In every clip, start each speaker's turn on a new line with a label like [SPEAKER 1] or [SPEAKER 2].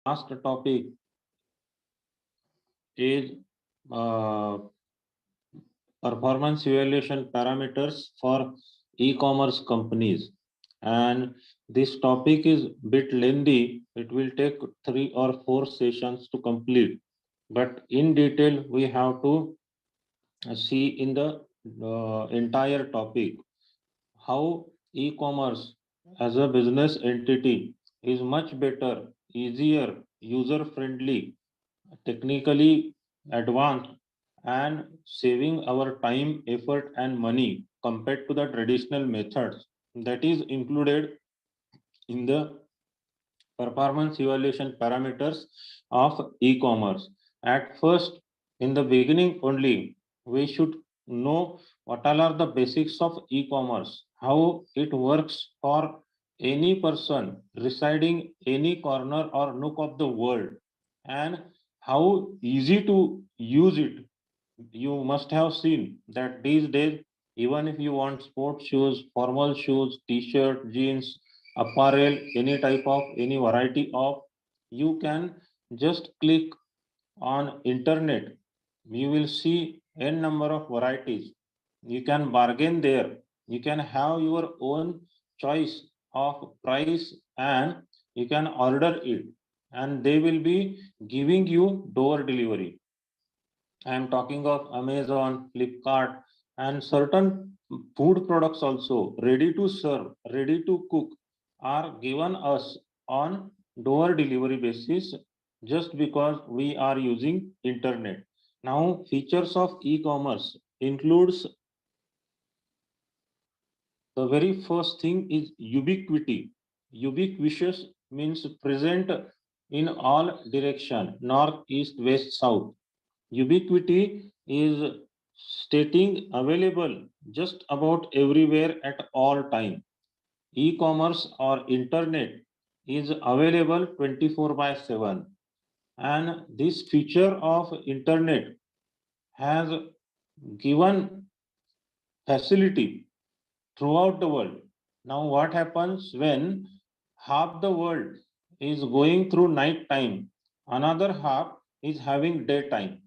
[SPEAKER 1] Last topic is uh, performance evaluation parameters for e-commerce companies, and this topic is bit lengthy. It will take 3 or 4 sessions to complete, but in detail we have to see in the entire topic how e-commerce as a business entity is much better, easier, user friendly, technically advanced, and saving our time, effort, and money compared to the traditional methods that is included in the performance evaluation parameters of e-commerce. At first, in the beginning only, we should know what all are the basics of e-commerce, how it works for any person residing any corner or nook of the world, and how easy to use it. You must have seen that these days, even if you want sports shoes, formal shoes, t-shirt, jeans, apparel, any type of, any variety of, you can just click on internet. You will see n number of varieties. You can bargain there. You can have your own choice of price, and you can order it, and they will be giving you door delivery. I am talking of Amazon, Flipkart, and certain food products also, ready to serve, ready to cook, are given us on door delivery basis just because we are using internet. Now, features of e-commerce includes, the very first thing is ubiquity. Ubiquitous means present in all direction, north, east, west, south. Ubiquity is stating available just about everywhere at all time. E-commerce or internet is available 24 by 7. And this feature of internet has given facility throughout the world. Now, what happens when half the world is going through night time, another half is having daytime?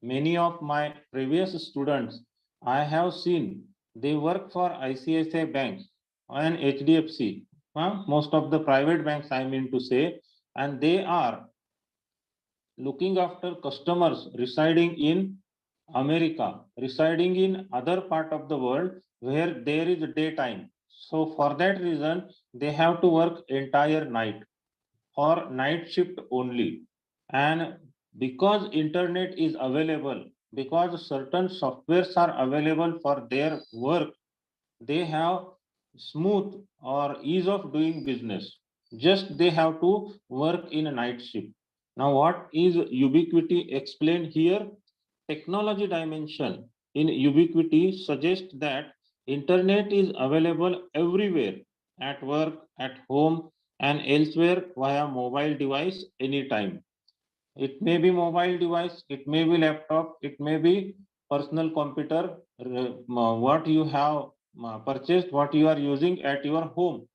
[SPEAKER 1] Many of my previous students I have seen, they work for ICICI banks and HDFC, most of the private banks I mean to say, and they are looking after customers residing in America, residing in other part of the world where there is daytime. So for that reason, they have to work entire night for night shift only. And because internet is available, because certain softwares are available for their work, they have smooth or ease of doing business. Just they have to work in a night shift. Now, what is ubiquity explained here? Technology dimension in ubiquity suggests that internet is available everywhere, at work, at home, and elsewhere via mobile device anytime. It may be mobile device, it may be laptop, it may be personal computer, what you have purchased, what you are using at your home.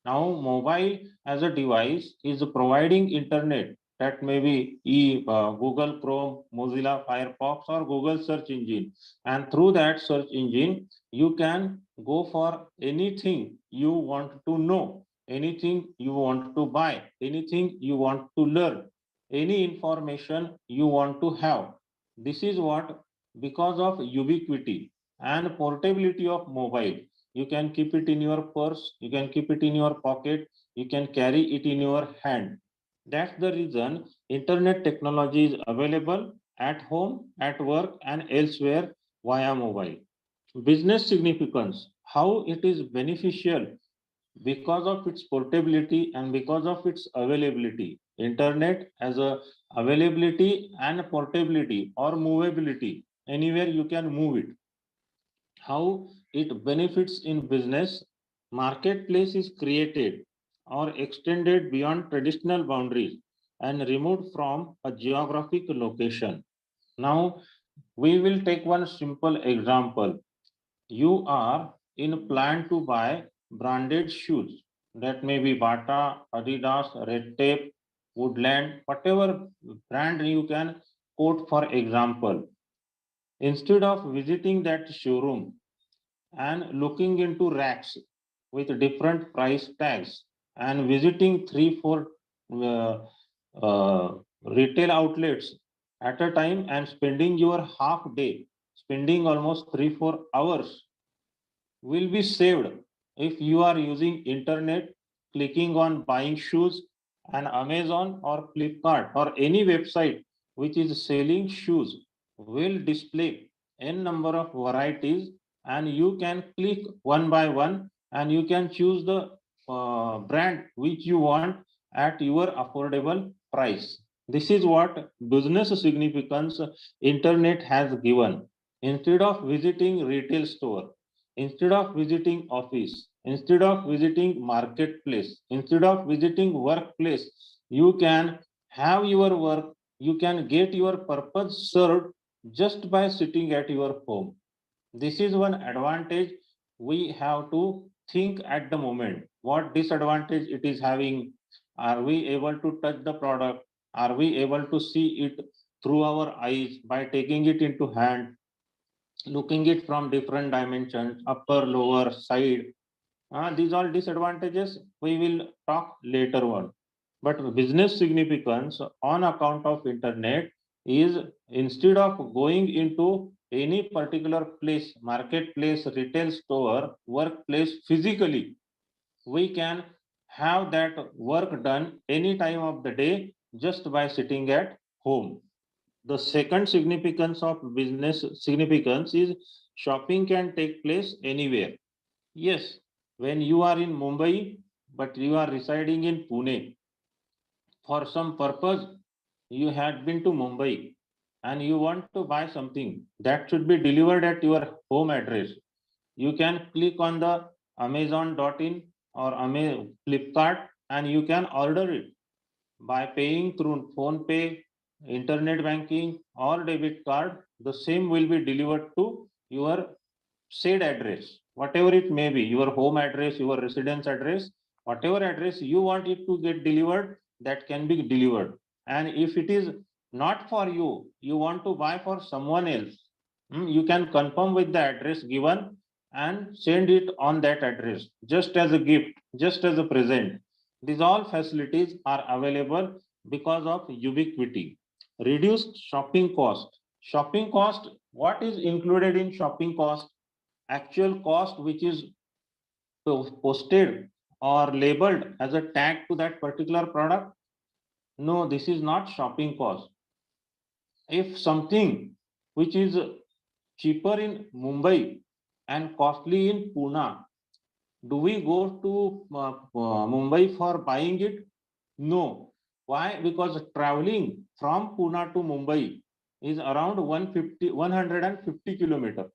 [SPEAKER 1] Now, mobile as a device is providing internet, that may be Google Chrome, Mozilla Firefox, or Google search engine. And through that search engine, you can go for anything you want to know, anything you want to buy, anything you want to learn, any information you want to have. This is what, because of ubiquity and portability of mobile, you can keep it in your purse, you can keep it in your pocket, you can carry it in your hand. That's the reason internet technology is available at home, at work, and elsewhere via mobile. Business significance, how it is beneficial because of its portability and because of its availability. Internet as a availability and portability or movability, anywhere you can move it. How it benefits in business, marketplace is created or extended beyond traditional boundaries and removed from a geographic location. Now, we will take one simple example. You are in plan to buy branded shoes, that may be Bata, Adidas, Red Tape, Woodland, whatever brand you can quote for example. Instead of visiting that showroom and looking into racks with different price tags and visiting 3 4 uh, uh, retail outlets at a time and spending your half day, spending almost 3 4 hours, will be saved if you are using internet, clicking on buying shoes, and Amazon or Flipkart or any website which is selling shoes will display n number of varieties, and you can click one by one and you can choose the brand which you want at your affordable price. This is what business significance internet has given. Instead of visiting retail store, instead of visiting office, instead of visiting marketplace, instead of visiting workplace, you can have your work, you can get your purpose served just by sitting at your home. This is one advantage we have to think at the moment. What disadvantage it is having? Are we able to touch the product? Are we able to see it through our eyes by taking it into hand, looking it from different dimensions, upper, lower, side? These are disadvantages we will talk later on. But business significance on account of internet is, instead of going into any particular place, marketplace, retail store, workplace physically, we can have that work done any time of the day just by sitting at home. The second significance of business significance is shopping can take place anywhere. Yes, when you are in Mumbai, but you are residing in Pune, for some purpose, you had been to Mumbai and you want to buy something that should be delivered at your home address. You can click on the Amazon.in or Flipkart and you can order it by paying through phone pay, internet banking, or debit card. The same will be delivered to your said address, whatever it may be, your home address, your residence address, whatever address you want it to get delivered, that can be delivered. And if it is not for you, you want to buy for someone else, you can confirm with the address given and send it on that address just as a gift, just as a present. These all facilities are available because of ubiquity. Reduced shopping cost. Shopping cost, what is included in shopping cost? Actual cost which is posted or labeled as a tag to that particular product? No, this is not shopping cost. If something which is cheaper in Mumbai and costly in Pune, do we go to Mumbai for buying it? No. Why? Because traveling from Pune to Mumbai is around 150 kilometers,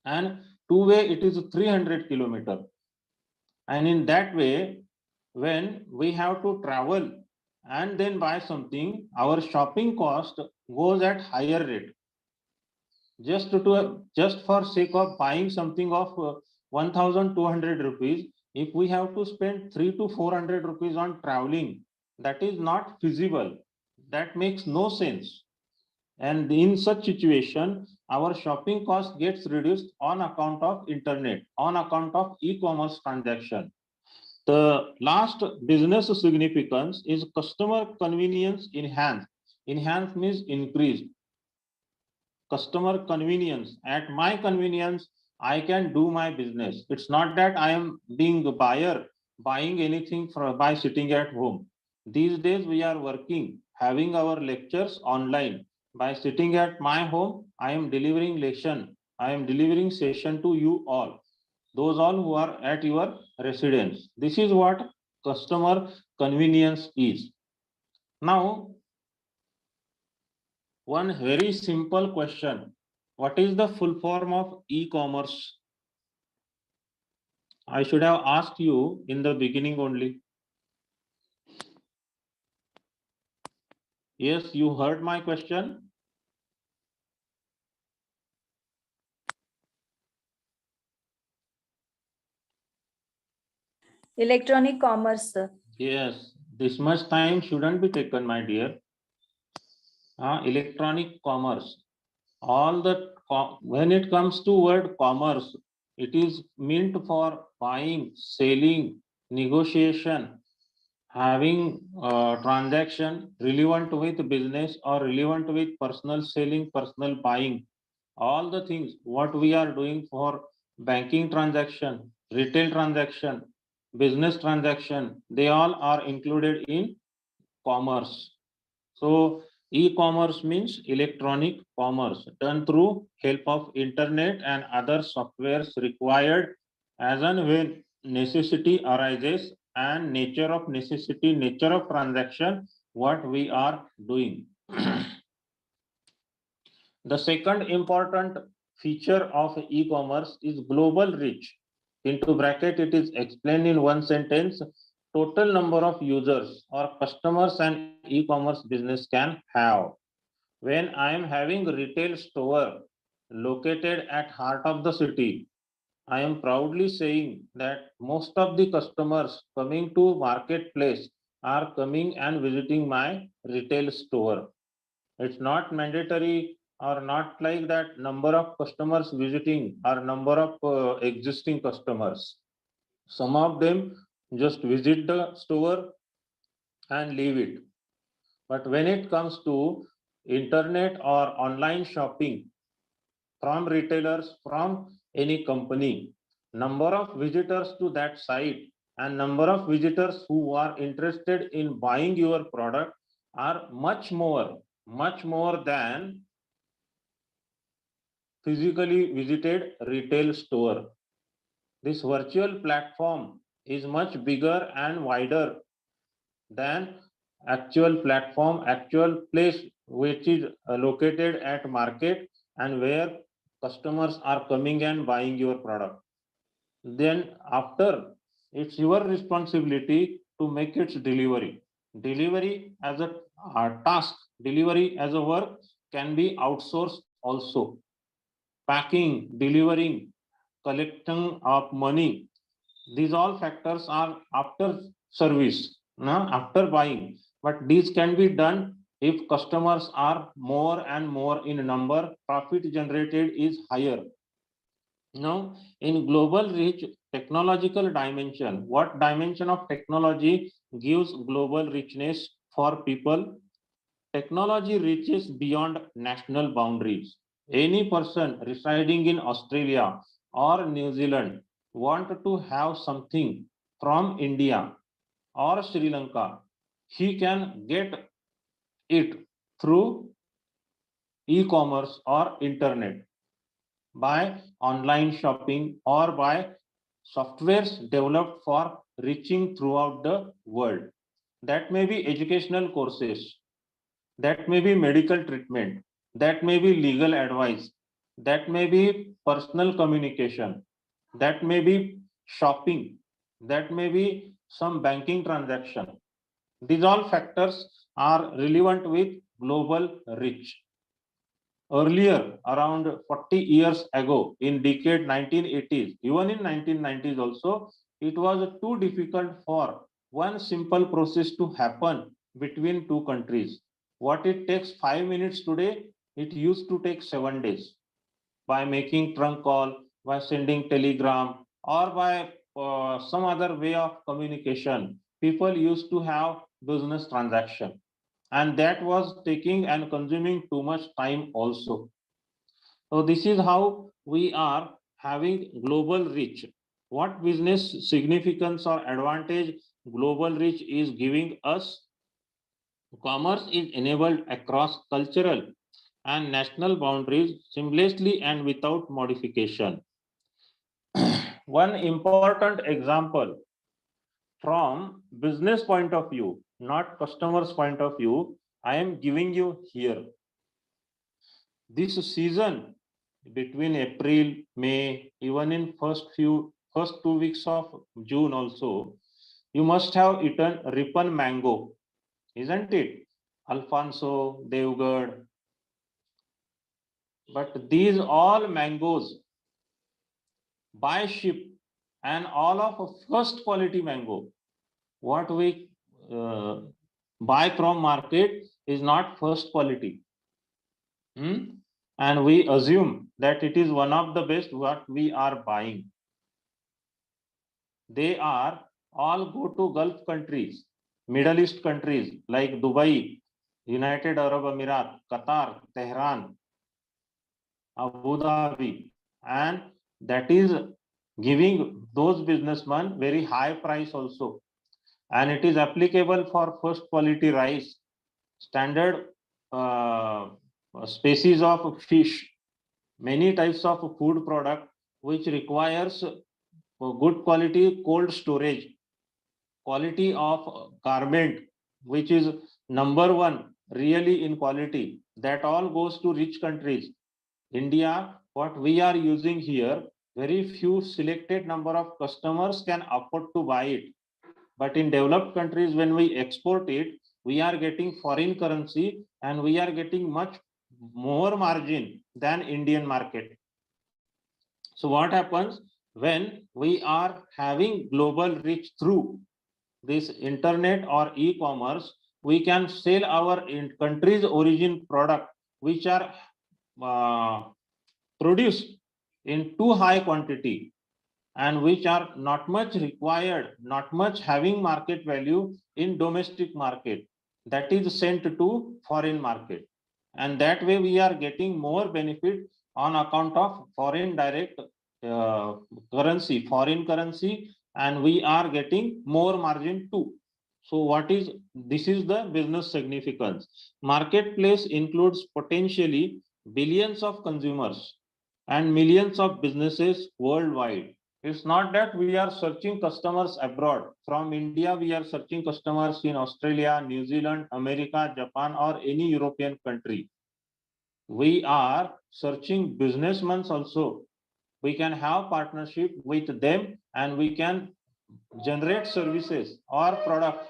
[SPEAKER 1] and two-way it is 300 kilometers. And in that way, when we have to travel and then buy something, our shopping cost goes at higher rate. Just for sake of buying something of 1,200 rupees, if we have to spend 3 to 400 rupees on traveling, that is not feasible. That makes no sense. And in such situation, our shopping cost gets reduced on account of internet, on account of e-commerce transaction. The last business significance is customer convenience enhanced. Enhanced means increased. Customer convenience. At my convenience, I can do my business. It's not that I am being a buyer, buying anything by sitting at home. These days we are working, having our lectures online. By sitting at my home, I am delivering lesson. I am delivering session to you all, those all who are at your residence. This is what customer convenience is. Now, one very simple question. What is the full form of e-commerce? I should have asked you in the beginning only. Yes, you heard my question.
[SPEAKER 2] Electronic commerce, sir.
[SPEAKER 1] Yes, This much time shouldn't be taken, my dear. Electronic commerce. All the when it comes to word commerce, it is meant for buying, selling, negotiation, having transaction relevant with business or relevant with personal selling, personal buying. All the things what we are doing for banking transaction, retail transaction, business transaction, they all are included in commerce. So e-commerce means electronic commerce done through help of internet and other softwares required as and when necessity arises, and nature of necessity, nature of transaction, what we are doing. The second important feature of e-commerce is global reach. Into bracket, it is explained in one sentence. Total number of users or customers an e-commerce business can have. When I am having a retail store located at heart of the city, I am proudly saying that most of the customers coming to marketplace are coming and visiting my retail store. It's not mandatory or not like that number of customers visiting or number of existing customers. Some of them just visit the store and leave it. But when it comes to internet or online shopping from retailers, from any company, number of visitors to that site and number of visitors who are interested in buying your product are much more than physically visited retail store. This virtual platform is much bigger and wider than actual platform, actual place which is located at market and where customers are coming and buying your product. Then after, it's your responsibility to make its delivery. Delivery as a task, delivery as a work can be outsourced also. Packing, delivering, collecting of money, these all factors are after service, no? After buying. But these can be done if customers are more and more in number, profit generated is higher. Now, in global reach, technological dimension, what dimension of technology gives global richness for people? Technology reaches beyond national boundaries. Any person residing in Australia or New Zealand want to have something from India or Sri Lanka, he can get it through e-commerce or internet, by online shopping or by softwares developed for reaching throughout the world. That may be educational courses, that may be medical treatment, that may be legal advice, that may be personal communication, that may be shopping, that may be some banking transaction. These all factors are relevant with global reach. Earlier, around 40 years ago, in decade 1980s, even in 1990s also, it was too difficult for one simple process to happen between two countries. What it takes 5 minutes today, it used to take 7 days, by making trunk call, by sending telegram, or by some other way of communication. People used to have business transaction, and that was taking and consuming too much time also. So this is how we are having global reach. What business significance or advantage global reach is giving us? Commerce is enabled across cultural and national boundaries seamlessly and without modification. One important example from business point of view, not customer's point of view, I am giving you here. This season between April, May, even in first 2 weeks of June also, you must have eaten ripen mango, isn't it? Alfonso, Devgad. But these all mangoes by ship and all of first quality mango, what we buy from market is not first quality. And we assume that it is one of the best what we are buying. They are all go to Gulf countries, Middle East countries like Dubai, United Arab Emirates, Qatar, Tehran, Abu Dhabi, and that is giving those businessmen very high price also. And it is applicable for first quality rice, standard species of fish, many types of food product which requires good quality cold storage, quality of garment which is number one really in quality, that all goes to rich countries. India, what we are using here, very few selected number of customers can afford to buy it. But in developed countries, when we export it, we are getting foreign currency and we are getting much more margin than Indian market. So what happens when we are having global reach through this internet or e-commerce, we can sell our in country's origin product which are uh, produced in too high quantity and which are not much required, not much having market value in domestic market, that is sent to foreign market. And that way we are getting more benefit on account of foreign direct currency, foreign currency, and we are getting more margin too. So what is this is the business significance. Marketplace includes potentially billions of consumers and millions of businesses worldwide. It's not that we are searching customers abroad. From India, we are searching customers in Australia, New Zealand, America, Japan, or any European country. We are searching businessmen also. We can have partnership with them and we can generate services or products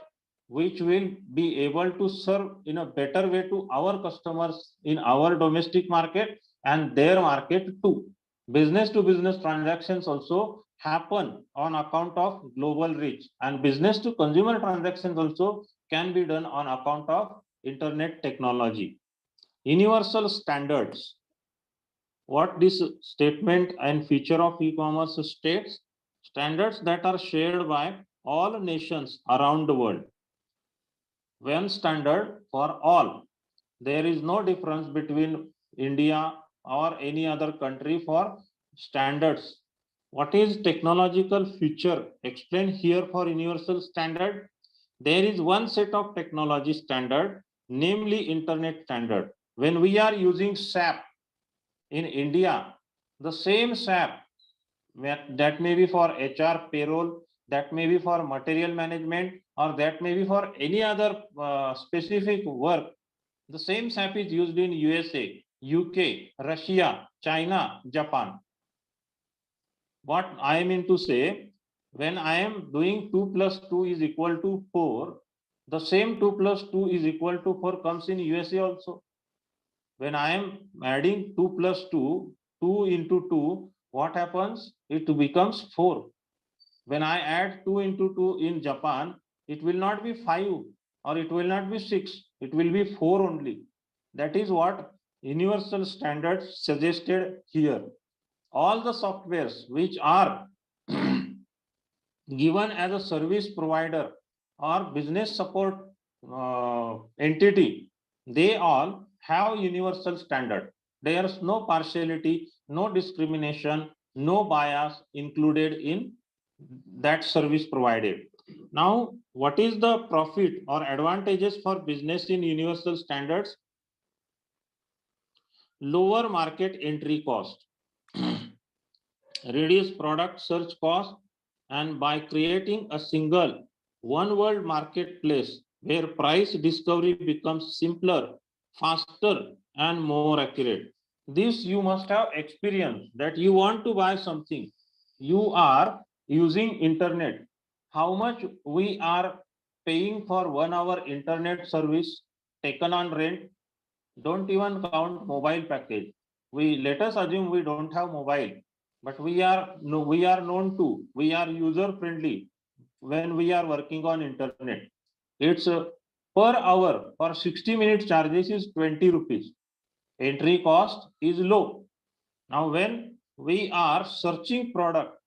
[SPEAKER 1] which will be able to serve in a better way to our customers in our domestic market and their market too. Business to business transactions also happen on account of global reach, and business to consumer transactions also can be done on account of internet technology. Universal standards. What this statement and feature of e-commerce states: standards that are shared by all nations around the world. One standard for all. There is no difference between India or any other country for standards. What is technological feature? Explain here for universal standard. There is one set of technology standard, namely internet standard. When we are using SAP in India, the same SAP that may be for HR payroll, that may be for material management, or that may be for any other specific work. The same SAP is used in USA, UK, Russia, China, Japan. What I mean to say, when I am doing 2 plus 2 is equal to 4, the same 2 plus 2 is equal to 4 comes in USA also. When I am adding 2 plus 2, 2 into 2, what happens? It becomes 4. When I add 2 into 2 in Japan, it will not be 5 or it will not be 6. It will be 4 only. That is what universal standards suggested here. All the softwares which are given as a service provider or business support entity, they all have universal standard. There is no partiality, no discrimination, no bias included in that service provided. Now, what is the profit or advantages for business in universal standards? Lower market entry cost, reduce product search cost, and by creating a single one world marketplace where price discovery becomes simpler, faster, and more accurate. This you must have experience that you want to buy something. You are using internet. How much we are paying for 1 hour internet service taken on rent? Don't even count mobile package. We let us assume we don't have mobile, but we are no, we are known to, we are user friendly when we are working on internet. It's Per hour for 60 minutes charges is 20 rupees. Entry cost is low. Now when we are searching product,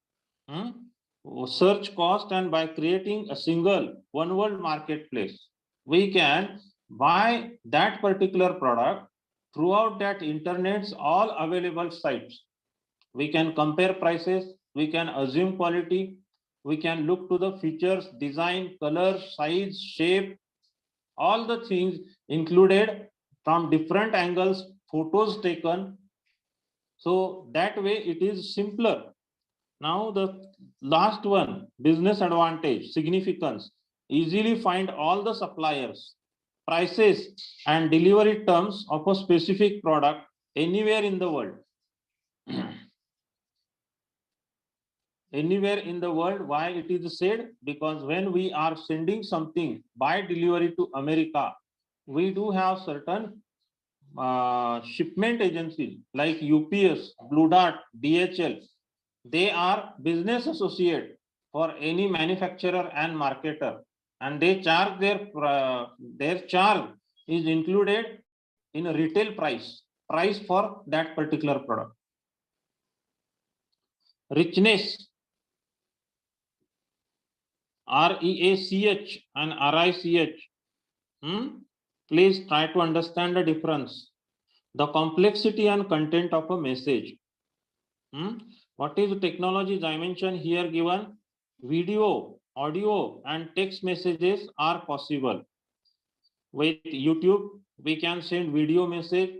[SPEAKER 1] search cost, and by creating a single one world marketplace, we can buy that particular product throughout that internet's all available sites. We can compare prices, we can assume quality, we can look to the features, design, color, size, shape, all the things included from different angles, photos taken. So that way it is simpler. Now the last one, business advantage, significance, easily find all the suppliers, prices and delivery terms of a specific product anywhere in the world. Anywhere in the world. Why it is said? Because when we are sending something by delivery to America, we do have certain shipment agencies like UPS, Blue Dart, DHL. They are business associate for any manufacturer and marketer, and they charge their charge is included in a retail price for that particular product. Richness, REACH and RICH. Please try to understand the difference. The complexity and content of a message. What is the technology dimension here given? Video, audio and text messages are possible. With YouTube, we can send video message.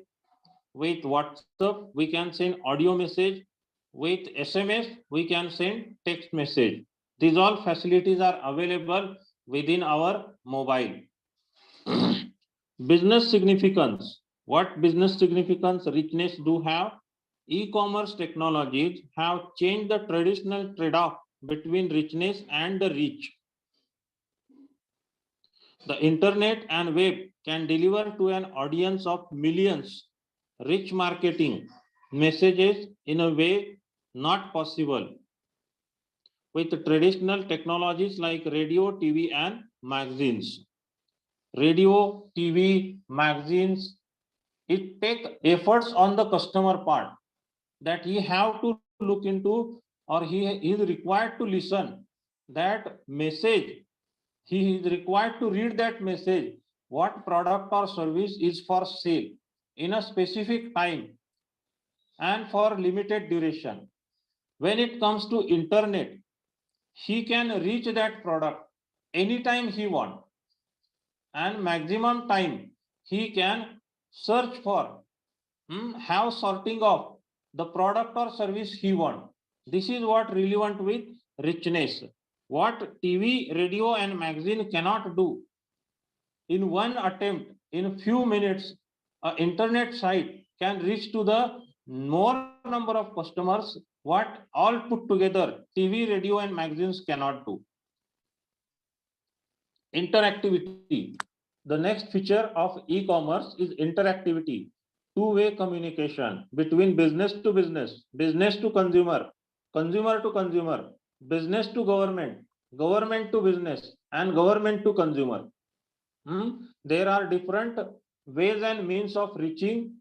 [SPEAKER 1] With WhatsApp, we can send audio message. With SMS, we can send text message. These all facilities are available within our mobile. Business significance. What business significance richness do have? E-commerce technologies have changed the traditional trade-off between richness and the reach. The internet and web can deliver to an audience of millions rich marketing messages in a way not possible with traditional technologies like radio, TV and magazines. Radio, TV, magazines, it takes efforts on the customer part that he have to look into, or he is required to listen that message. He is required to read that message, what product or service is for sale in a specific time and for limited duration. When it comes to internet, he can reach that product anytime he wants, and maximum time he can search for, have sorting of the product or service he wants. This is what relevant with richness. What TV, radio and magazine cannot do. In one attempt, in few minutes, an internet site can reach to the more number of customers what all put together TV, radio and magazines cannot do. Interactivity. The next feature of e-commerce is interactivity. Two-way communication between business to business, business to consumer, consumer to consumer, business to government, government to business, and government to consumer. There are different ways and means of reaching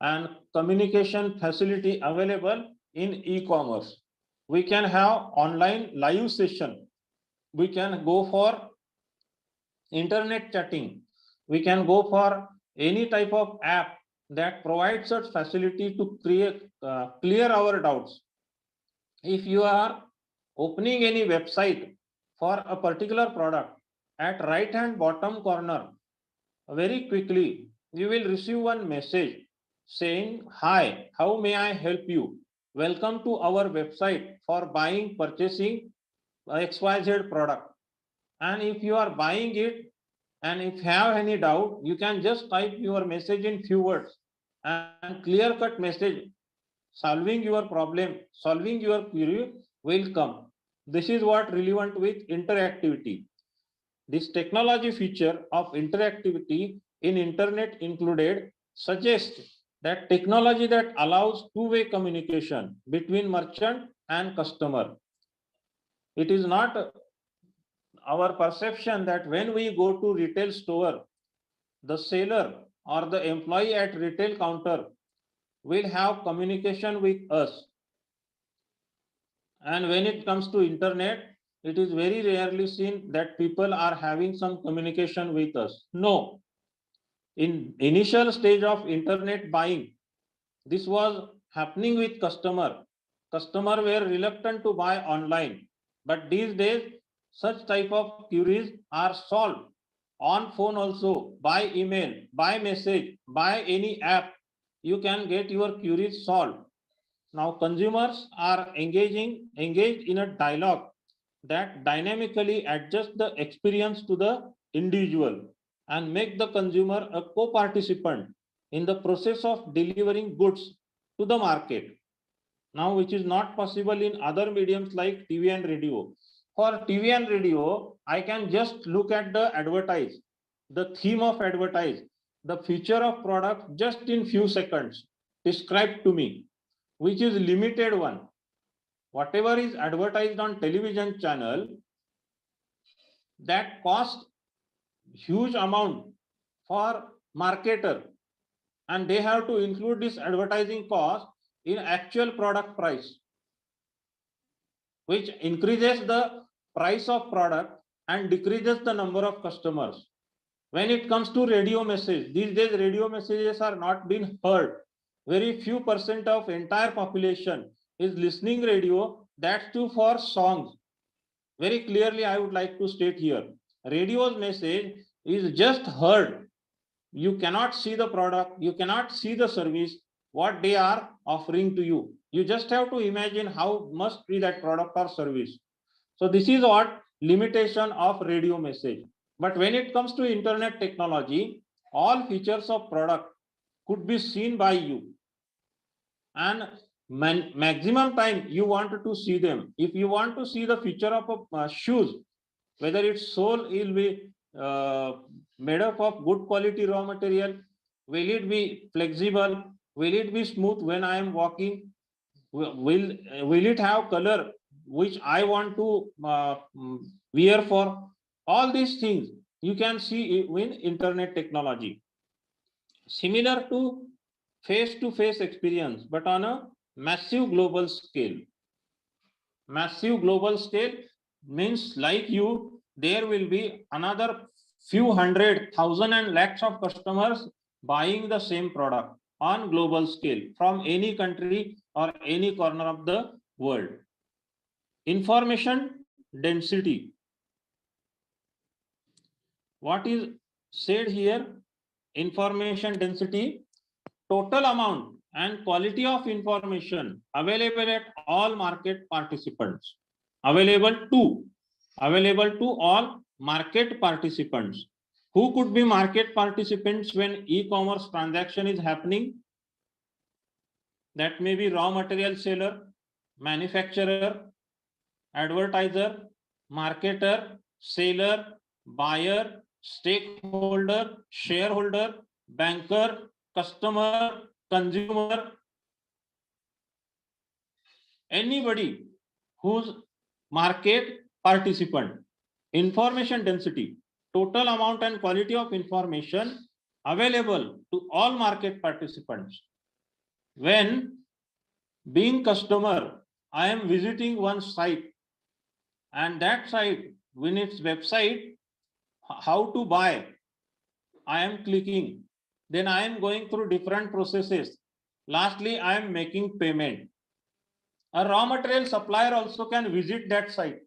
[SPEAKER 1] and communication facility available in e-commerce. We can have online live session. We can go for internet chatting. We can go for any type of app that provides such facility to clear our doubts. If you are opening any website for a particular product, at right hand bottom corner, very quickly you will receive one message saying, "Hi, how may I help you? Welcome to our website for buying, purchasing XYZ product." And if you are buying it, and if you have any doubt, you can just type your message in few words, and clear cut message solving your problem, solving your query will come. This is what relevant with interactivity. This technology feature of interactivity in internet included suggests that technology that allows two-way communication between merchant and customer. It is not our perception that when we go to retail store, the seller or the employee at retail counter will have communication with us. And when it comes to internet, it is very rarely seen that people are having some communication with us. No. In initial stage of internet buying, this was happening with customer. Customer were reluctant to buy online. But these days, such type of queries are solved on phone also, by email, by message, by any app. You can get your queries solved. Now consumers are engaged in a dialogue that dynamically adjusts the experience to the individual and make the consumer a co-participant in the process of delivering goods to the market. Now, which is not possible in other mediums like TV and radio. For TV and radio, I can just look at the advertise, the theme of advertise, the feature of product just in few seconds described to me, which is limited one. Whatever is advertised on television channel, that cost huge amount for marketer, and they have to include this advertising cost in actual product price, which increases the price of product and decreases the number of customers. When it comes to radio message, these days radio messages are not being heard. Very few percent of entire population is listening radio, that's too for songs. Very clearly I would like to state here, radio's message is just heard. You cannot see the product, you cannot see the service, what they are offering to you. You just have to imagine how must be that product or service. So this is what limitation of radio message. But when it comes to internet technology, all features of product could be seen by you, and maximum time you want to see them. If you want to see the feature of shoes, whether its sole will be made up of good quality raw material, will it be flexible, will it be smooth when I am walking, will it have color which I want to wear for, all these things you can see in internet technology. Similar to face-to-face experience, but on a massive global scale. Massive global scale means like you, there will be another few hundred thousand and lakhs of customers buying the same product on global scale from any country or any corner of the world. Information density. What is said here? Information density, total amount and quality of information available at all market participants. Available to all market participants. Who could be market participants when e-commerce transaction is happening? That may be raw material seller, manufacturer, advertiser, marketer, seller, buyer, stakeholder, shareholder, banker, customer, consumer, anybody who's market participant. Information density, total amount and quality of information available to all market participants. When being customer, I am visiting one site, and that site, when its website, how to buy, I am clicking, then I am going through different processes. Lastly, I am making payment. A raw material supplier also can visit that site.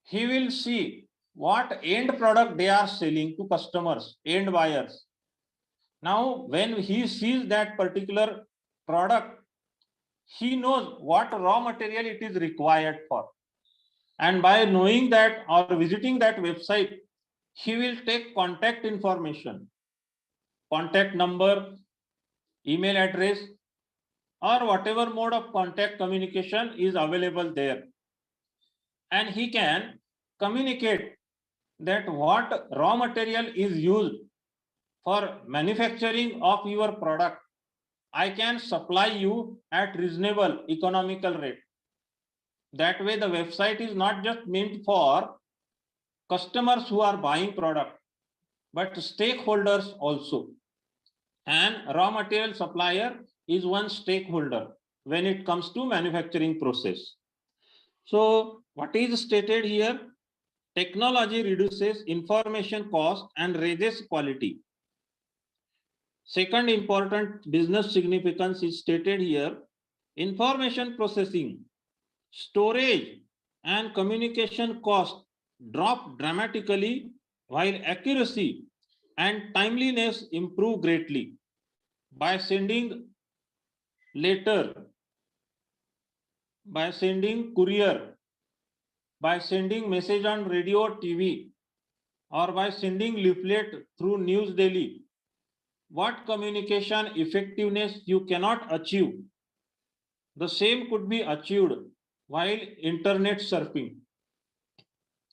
[SPEAKER 1] He will see what end product they are selling to customers, end buyers. Now, when he sees that particular product, he knows what raw material it is required for. And by knowing that or visiting that website, he will take contact information, contact number, email address, or whatever mode of contact communication is available there. And he can communicate that what raw material is used for manufacturing of your product. I can supply you at reasonable economical rate. That way the website is not just meant for customers who are buying product, but stakeholders also. And raw material supplier is one stakeholder when it comes to manufacturing process. So what is stated here? Technology reduces information cost and raises quality. Second important business significance is stated here. Information processing, storage and communication cost drop dramatically, while accuracy and timeliness improve greatly. By sending letter, by sending courier, by sending message on radio, TV, or by sending leaflet through news daily, what communication effectiveness you cannot achieve, the same could be achieved while internet surfing.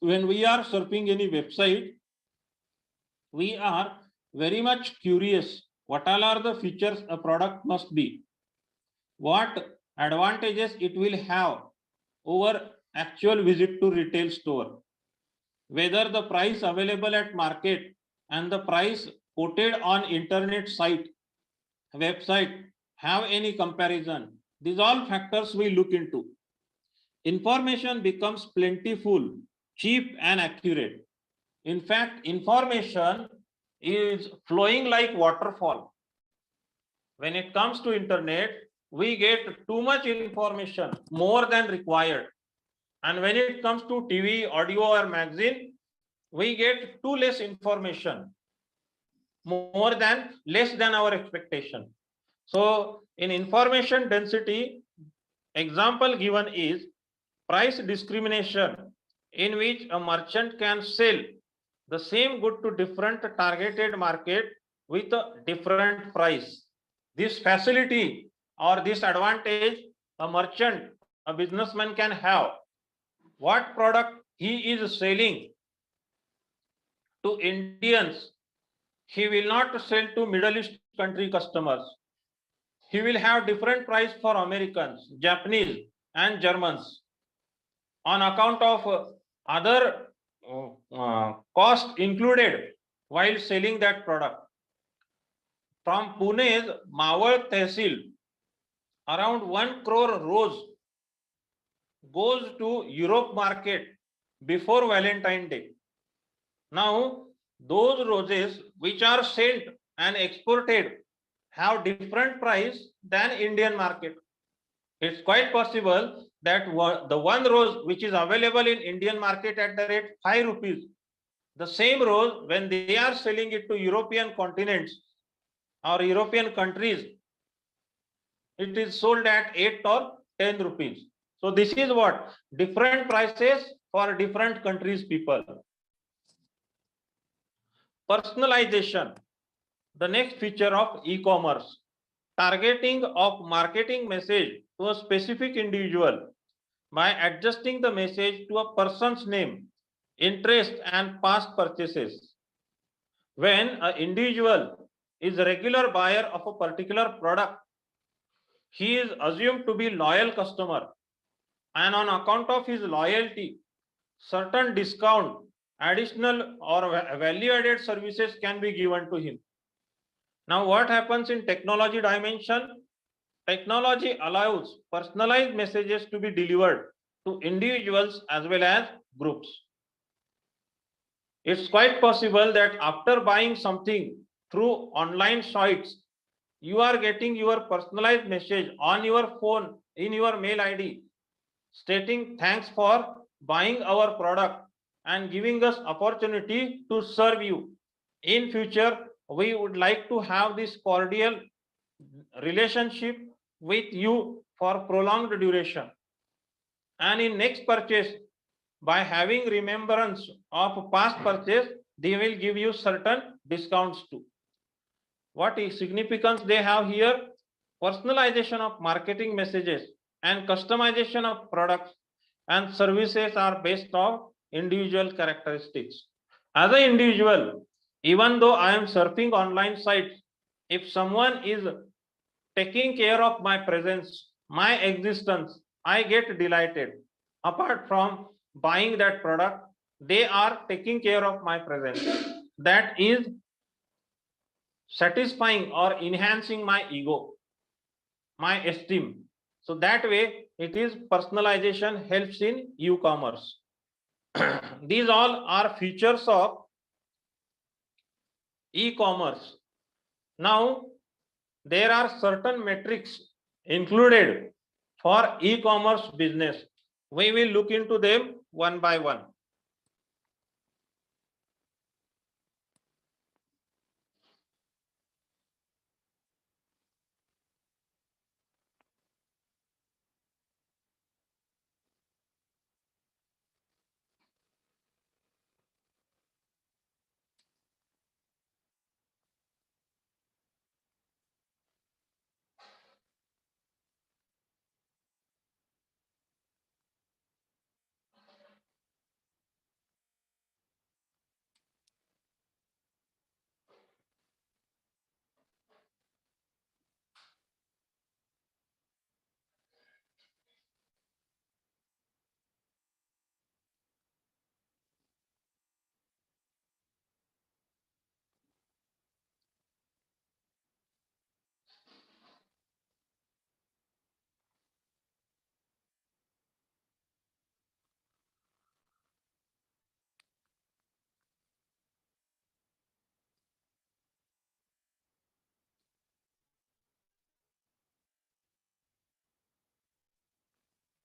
[SPEAKER 1] When we are surfing any website, we are very much curious what all are the features a product must be, what advantages it will have over actual visit to retail store, whether the price available at market and the price quoted on internet site, website have any comparison. These all factors we look into. Information becomes plentiful, cheap and accurate. In fact, information is flowing like waterfall. When it comes to internet, we get too much information, more than required. And when it comes to TV, audio or magazine, we get too less information, less than our expectation. So in information density, example given is price discrimination, in which a merchant can sell the same good to different targeted market with a different price. This facility or this advantage a merchant, a businessman can have. What product he is selling to Indians, he will not sell to Middle East country customers. He will have different price for Americans, Japanese and Germans on account of other cost included while selling that product. From Pune's Mawal Tehsil, around 1 crore rose goes to Europe market before Valentine Day. Now, those roses which are sent and exported have different price than Indian market. It's quite possible that the one rose which is available in Indian market at the rate 5 rupees, the same rose when they are selling it to European continents or European countries, it is sold at 8 or 10 rupees. So this is what different prices for different countries people. Personalization, the next feature of e-commerce. Targeting of marketing message to a specific individual by adjusting the message to a person's name, interest and past purchases. When an individual is a regular buyer of a particular product, he is assumed to be loyal customer, and on account of his loyalty, certain discount, additional or value added services can be given to him. Now what happens in technology dimension? Technology allows personalized messages to be delivered to individuals as well as groups. It's quite possible that after buying something through online sites, you are getting your personalized message on your phone in your mail ID stating thanks for buying our product and giving us opportunity to serve you. In future, we would like to have this cordial relationship with you for prolonged duration. And in next purchase, by having remembrance of past purchase, they will give you certain discounts too. What is significance they have here? Personalization of marketing messages and customization of products and services are based on individual characteristics. As an individual, even though I am surfing online sites, if someone is taking care of my presence, my existence, I get delighted. Apart from buying that product, they are taking care of my presence. That is satisfying or enhancing my ego, my esteem. So that way it is personalization helps in e-commerce. These all are features of e-commerce. Now there are certain metrics included for e-commerce business. We will look into them one by one.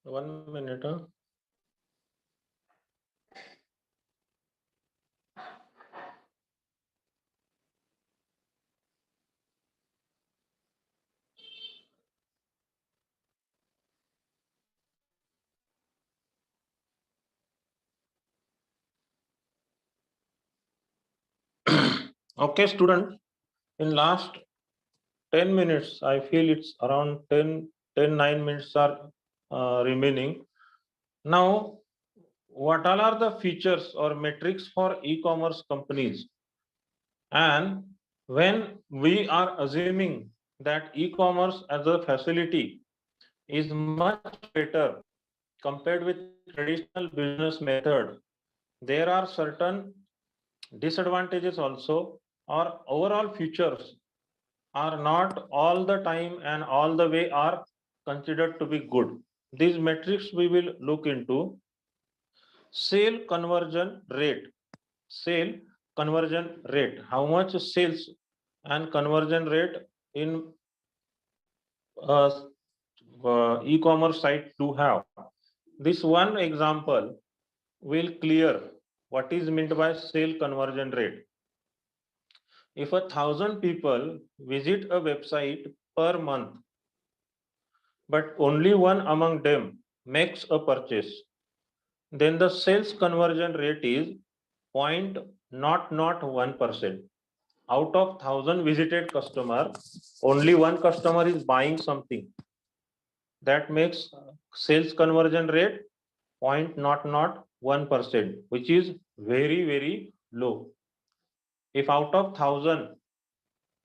[SPEAKER 1] One minute. Okay, student. In last 10 minutes, I feel it's around 9 minutes are remaining. Now, what all are the features or metrics for e-commerce companies? And when we are assuming that e-commerce as a facility is much better compared with traditional business method, there are certain disadvantages also, or overall features are not all the time and all the way are considered to be good. These metrics we will look into. Sale conversion rate. Sale conversion rate. How much sales and conversion rate in uh, e-commerce site do have. This one example will clear what is meant by sale conversion rate. If 1,000 people visit a website per month, but only one among them makes a purchase, then the sales conversion rate is 0.001%. Out of 1,000 visited customer, only one customer is buying something. That makes sales conversion rate 0.001%, which is very, very low. If out of 1,000,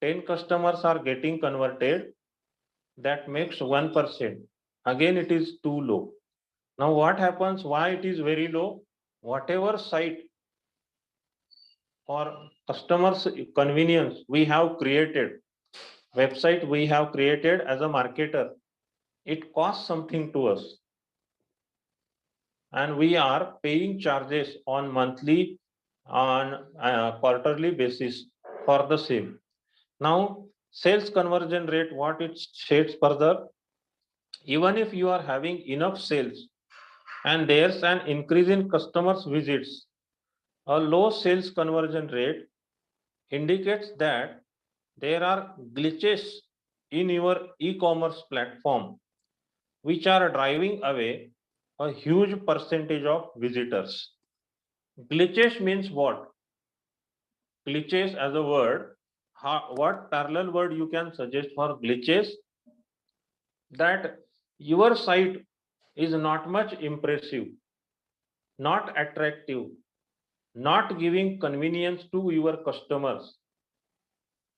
[SPEAKER 1] 10 customers are getting converted, that makes 1%. Again, it is too low. Now, what happens? Why it is very low? Whatever site for customers' convenience we have created, website we have created as a marketer, it costs something to us. And we are paying charges on monthly, on quarterly basis for the same. Now, sales conversion rate, what it shades further, even if you are having enough sales and there's an increase in customers visits, a low sales conversion rate indicates that there are glitches in your e-commerce platform which are driving away a huge percentage of visitors. Glitches means what? Glitches as a word, what parallel word you can suggest for glitches? That your site is not much impressive, not attractive, not giving convenience to your customers,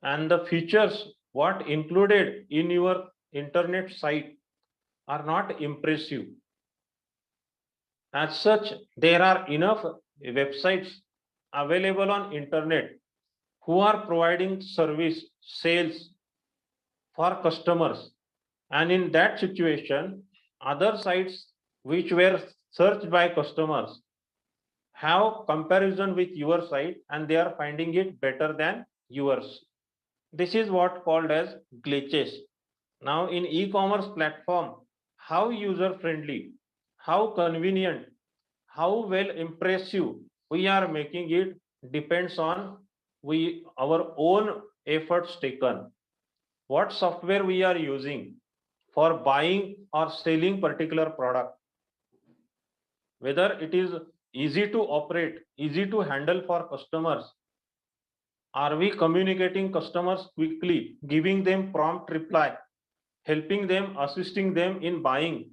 [SPEAKER 1] and the features what included in your internet site are not impressive. As such, there are enough websites available on internet who are providing service sales for customers, and in that situation other sites which were searched by customers have comparison with your site and they are finding it better than yours. This is what called as glitches. Now in e-commerce platform, how user friendly, how convenient, how well impressive we are making it depends on our own efforts taken. What software we are using for buying or selling particular product, whether it is easy to operate, easy to handle for customers. Are we communicating customers quickly, giving them prompt reply, helping them, assisting them in buying?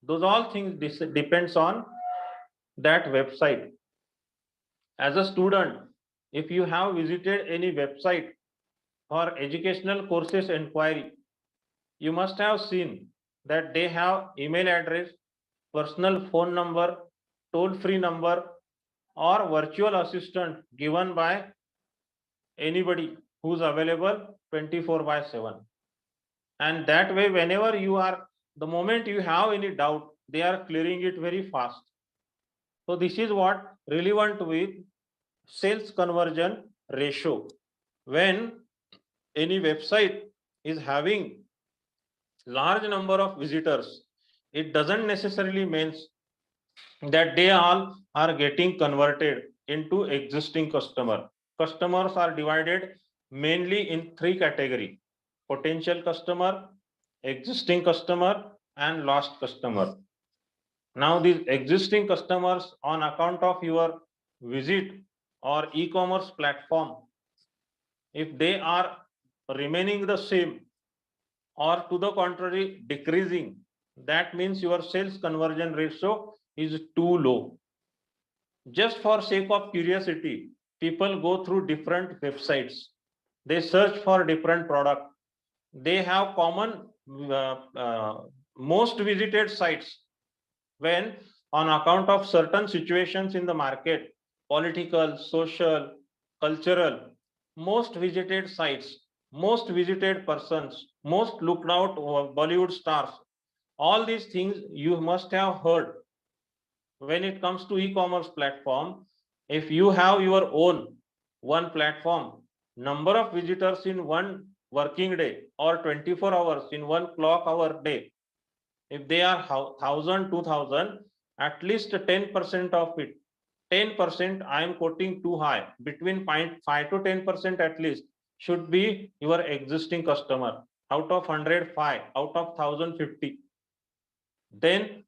[SPEAKER 1] Those all things depends on that website. As a student, if you have visited any website for educational courses inquiry, you must have seen that they have email address, personal phone number, toll-free number, or virtual assistant given by anybody who's available 24/7. And that way, whenever you are, the moment you have any doubt, they are clearing it very fast. So this is what relevant with sales conversion ratio. When any website is having large number of visitors, it doesn't necessarily mean that they all are getting converted into existing customer. Customers are divided mainly in three categories: potential customer, existing customer, and lost customer. Now these existing customers, on account of your visit or e-commerce platform, if they are remaining the same or to the contrary decreasing, that means your sales conversion ratio is too low. Just for sake of curiosity, people go through different websites, they search for different product, they have common most visited sites. When on account of certain situations in the market, political, social, cultural, most visited sites, most visited persons, most looked out Bollywood stars, all these things you must have heard. When it comes to e-commerce platform, if you have your own one platform, number of visitors in one working day or 24 hours in one clock hour day, if they are 1000 2000, at least 10% of it, 10%, I am quoting too high, between 0.5 to 10% at least should be your existing customer. Out of 105, out of 1050, then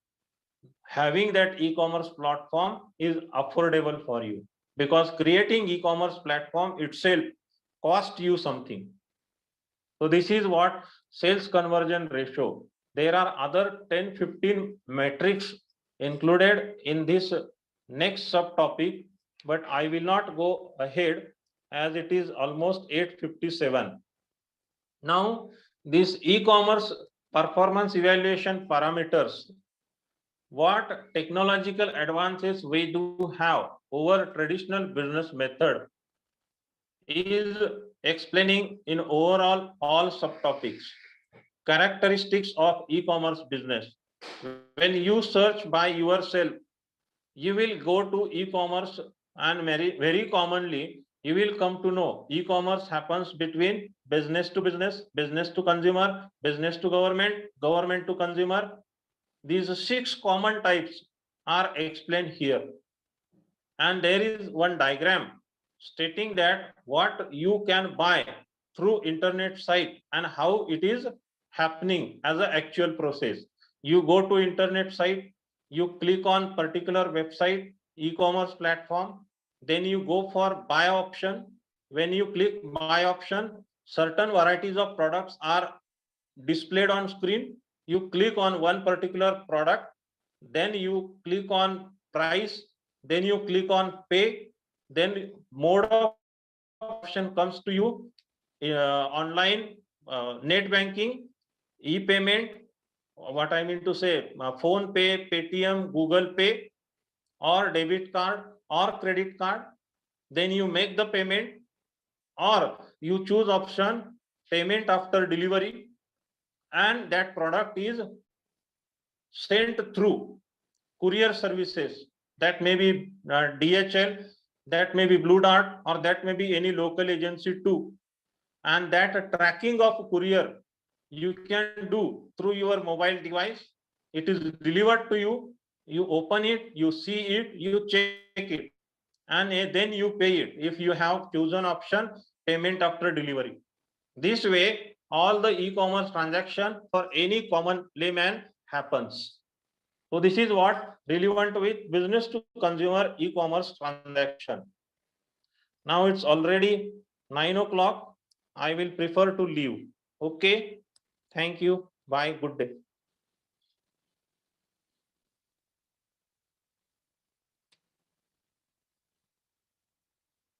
[SPEAKER 1] having that e-commerce platform is affordable for you, because creating e-commerce platform itself cost you something. So this is what sales conversion ratio. There are other 10-15 metrics included in this next subtopic, but I will not go ahead as it is almost 8:57. Now this e-commerce performance evaluation parameters, what technological advances we do have over traditional business method, is explaining in overall all subtopics. Characteristics of e-commerce business. When you search by yourself, you will go to e-commerce, and very commonly you will come to know e-commerce happens between business to business, business to consumer, business to government, government to consumer. These 6 common types are explained here. And there is one diagram stating that what you can buy through internet site and how it is happening as an actual process. You go to internet site, you click on particular website, e-commerce platform, then you go for buy option. When you click buy option, certain varieties of products are displayed on screen. You click on one particular product, then you click on price, then you click on pay, then mode of option comes to you, online, net banking, e-payment, what I mean to say, phone pay, Paytm, Google Pay, or debit card, or credit card, then you make the payment, or you choose option payment after delivery, and that product is sent through courier services. That may be DHL, that may be Blue Dart, or that may be any local agency too. And that tracking of courier you can do through your mobile device. It is delivered to you, you open it, you see it, you check it, and then you pay it if you have chosen option payment after delivery. This way, all the e-commerce transaction for any common layman happens. So this is what relevant with business to consumer e-commerce transaction. Now it's already 9 o'clock. I will prefer to leave. Okay. Thank you. Bye. Good day.